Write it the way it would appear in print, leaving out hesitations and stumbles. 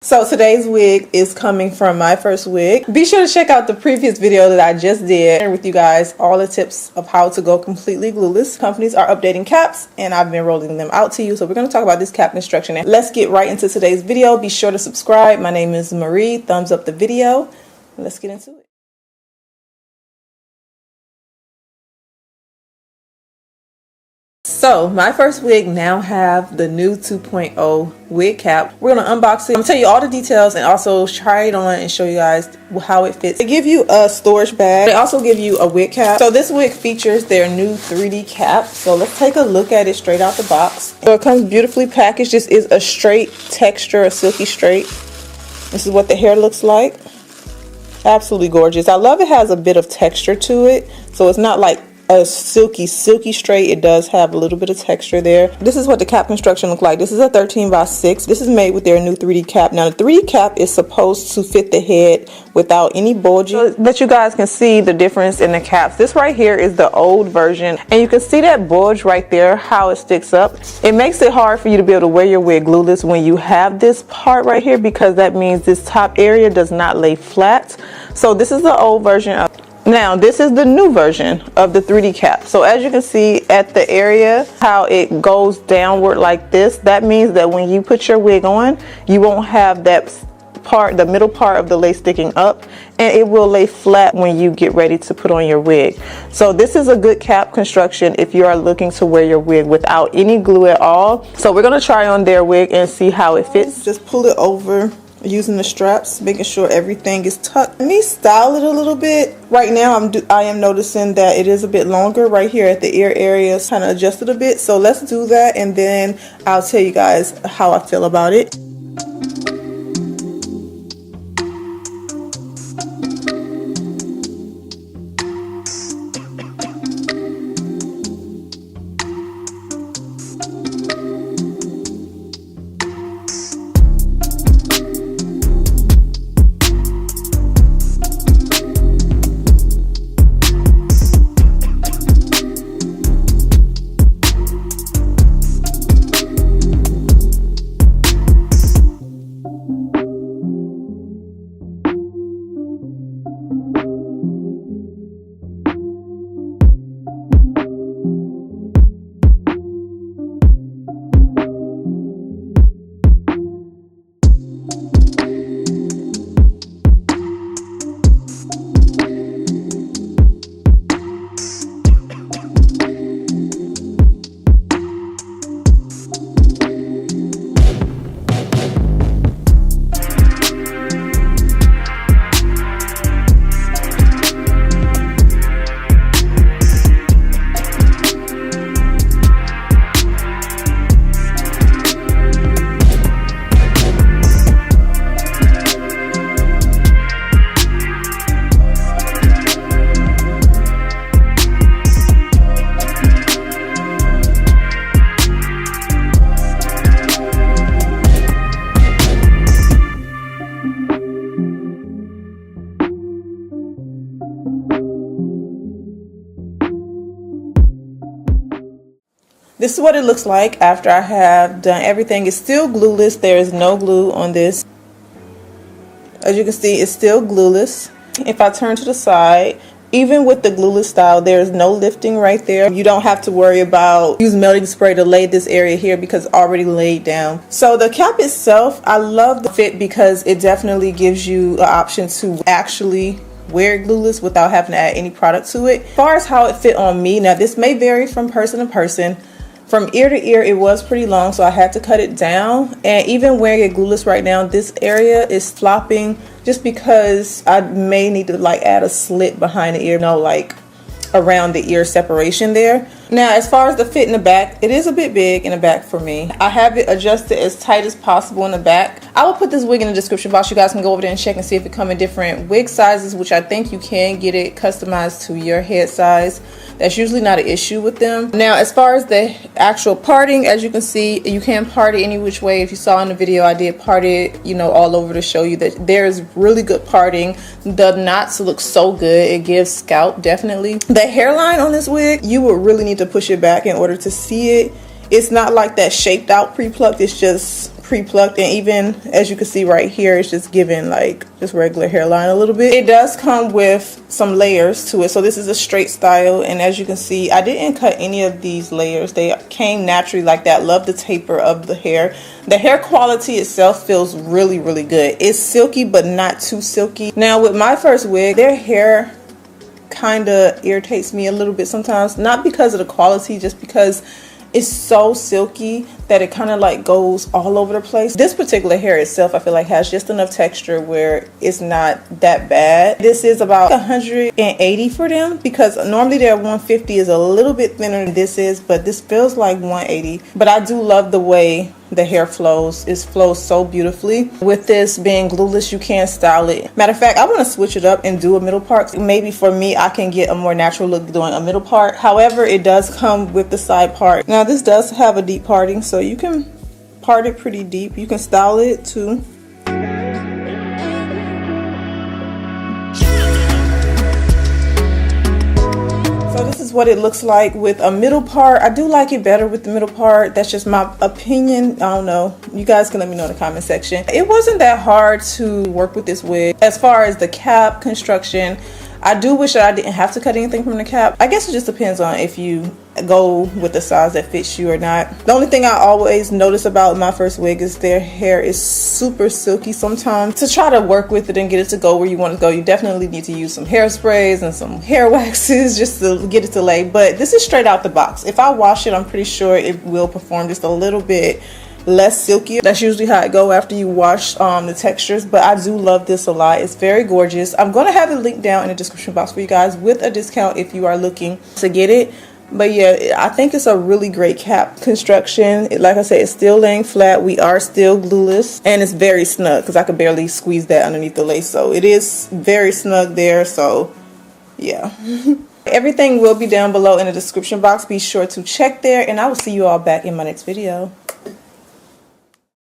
So today's wig is coming from My First Wig. Be sure to check out the previous video that I just did with you guys all the tips of how to go completely glueless. Companies are updating caps and I've been rolling them out to you. So we're going to talk about this cap construction. And let's get right into today's video. Be sure to subscribe. My name is Marie. Thumbs up the video. Let's get into it. So My First Wig now have the new 2.0 wig cap. We're going to unbox it. I'm going to tell you all the details and also try it on and show you guys how it fits. They give you a storage bag. They also give you a wig cap. So this wig features their new 3D cap. So let's take a look at it straight out the box. So it comes beautifully packaged. This is a straight texture, a silky straight. This is what the hair looks like. Absolutely gorgeous. I love it has a bit of texture to it. So it's not like a silky straight. It does have a little bit of texture there. This is what the cap construction look like. This is a 13x6. This is made with their new 3D cap. Now the 3D cap is supposed to fit the head without any bulging, so that you guys can see the difference in the caps. This right here is the old version, and you can see that bulge right there, how it sticks up. It makes it hard for you to be able to wear your wig glueless when you have this part right here, because that means this top area does not lay flat. So this is the old version of. Now this is the new version of the 3D cap. So as you can see at the area how it goes downward like this, that means that when you put your wig on, you won't have that part, the middle part of the lace sticking up, and it will lay flat when you get ready to put on your wig. So this is a good cap construction if you are looking to wear your wig without any glue at all. So we're going to try on their wig and see how it fits. Just pull it over using the straps, making sure everything is tucked. Let me style it a little bit. Right now I am noticing that it is a bit longer right here at the ear area. It's kind of adjusted a bit. So let's do that and then I'll tell you guys how I feel about it. This is what it looks like after I have done everything. It's still glueless. There is no glue on this. As you can see, it's still glueless. If I turn to the side, even with the glueless style, there is no lifting right there. You don't have to worry about using melting spray to lay this area here because it's already laid down. So the cap itself, I love the fit because it definitely gives you an option to actually wear it glueless without having to add any product to it. As far as how it fit on me, now this may vary from person to person. From ear to ear, it was pretty long, so I had to cut it down. And even wearing it glueless right now, this area is flopping just because I may need to like add a slit behind the ear, you know, like around the ear separation there. Now, as far as the fit in the back, it is a bit big in the back for me. I have it adjusted as tight as possible in the back. I will put this wig in the description box. You guys can go over there and check and see if it comes in different wig sizes, which I think you can get it customized to your head size. That's usually not an issue with them. Now, as far as the actual parting, as you can see, you can part it any which way. If you saw in the video, I did part it, you know, all over to show you that there's really good parting. The knots look so good. It gives scalp, definitely. The hairline on this wig, you would really need to push it back in order to see it. It's not like that shaped out pre-plucked. It's just pre-plucked, and even as you can see right here, it's just giving like just regular hairline a little bit. It does come with some layers to it, so this is a straight style, and as you can see, I didn't cut any of these layers. They came naturally like that. Love the taper of the hair. The hair quality itself feels really, really good. It's silky but not too silky. Now with my first wig, their hair kind of irritates me a little bit sometimes, not because of the quality, just because it's so silky that it kind of like goes all over the place. This particular hair itself, I feel like has just enough texture where it's not that bad. This is about 180 for them, because normally their 150 is a little bit thinner than this is, but this feels like 180. But I do love the way the hair flows. It flows so beautifully. With this being glueless, you can style it. Matter of fact, I want to switch it up and do a middle part. Maybe for me, I can get a more natural look doing a middle part. However, it does come with the side part. Now this does have a deep parting, so you can part it pretty deep. You can style it too. So this is what it looks like with a middle part. I do like it better with the middle part. That's just my opinion. I don't know. You guys can let me know in the comment section. It wasn't that hard to work with this wig. As far as the cap construction, I do wish that I didn't have to cut anything from the cap. I guess it just depends on if you go with the size that fits you or not. The only thing I always notice about my first wig is their hair is super silky sometimes. To try to work with it and get it to go where you want to go, you definitely need to use some hairsprays and some hair waxes just to get it to lay. But this is straight out the box. If I wash it, I'm pretty sure it will perform just a little bit less silky. That's usually how it go after you wash the textures. But I do love this a lot. It's very gorgeous. I'm going to have it linked down in the description box for you guys with a discount if you are looking to get it. But yeah, I think it's a really great cap construction. Like I said, it's still laying flat. We are still glueless, and it's very snug because I could barely squeeze that underneath the lace. So it is very snug there. So yeah. Everything will be down below in the description box. Be sure to check there, and I will see you all back in my next video.